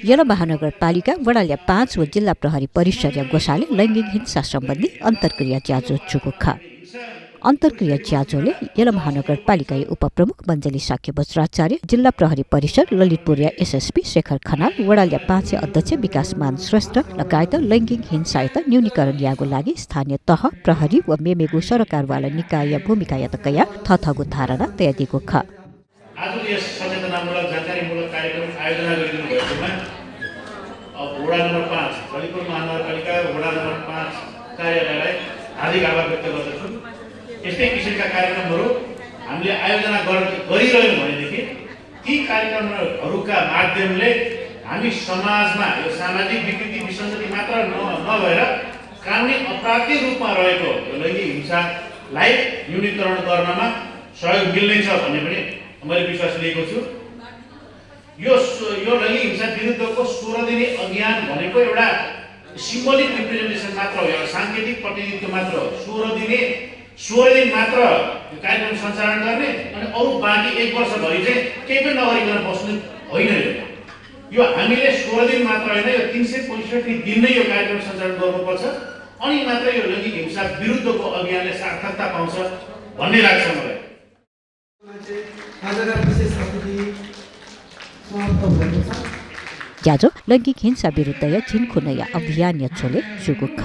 यला महानगरपालिका वडाल्या 5 व जिल्ला प्रहरी परिषद गोसाले लैङ्गिक हिंसा सम्बन्धी अन्तर्क्रिया च्याजो चुकुखा अन्तर्क्रिया च्याजोले यला महानगरपालिका उपप्रमुख मञ्जली साक्य बज्राचार्य, जिल्ला प्रहरी परिषद ललितपुरिया एसएसपी शेखर खनाल, वडाल्या 5 अध्यक्ष विकासमान श्रेष्ठ लगायत लैङ्गिक हिंसा न्यूनीकरण यागो लागि स्थानीय तह प्रहरी व मेमेगु सरकारवाला निकाय भूमिका यतकया थथगु धारणा तयादिगु ख आज यस सचेतनामूलक जानकारीमूलक कार्यक्रम आयोजना गरिदिनु भएकोमा वडा नम्बर 5 ललितपुर महानगरपालिका वडा नम्बर 5 कार्यालयलाई हार्दिक आभार व्यक्त गर्दछु। यस्तै किसिमका कार्यक्रमहरू हामीले आयोजना गरिरह्यौँ भनेदेखि ती कार्यक्रमहरूका माध्यमले हामी समाजमा यो सामाजिक विकृति विसङ्गति मात्र नभएर कानुनी अपराधकै रूपमा रहेको लैङ्गिक हिंसालाई न्यूनीकरण गर्नमा सहयोग मिल्नेछ भन्ने पनि मैले विश्वास लिएको छु। यो लैङ्गिक हिंसा विरुद्धको 16 दिने अभियान भनेको एउटा सिम्बोलिक रिप्रेजेन्टेसन मात्र हो, एउटा साङ्केतिक प्रतिनिधित्व मात्र हो। 16 दिन मात्र यो कार्यक्रम सञ्चालन गर्ने अनि अरू बाँकी 1 वर्षभरि चाहिँ केही पनि नगरिकन बस्नु होइन। यो हामीले 16 दिन मात्र होइन, यो 365 दिन नै यो कार्यक्रम सञ्चालन गर्नुपर्छ, अनि मात्र यो लैङ्गिक हिंसा विरुद्धको अभियानले सार्थकता पाउँछ भन्ने लाग्छ मलाई। ज्याजो लैङ्गिक हिंसा विरुद्ध या झिनको नयाँ अभियान या छोले सुगुख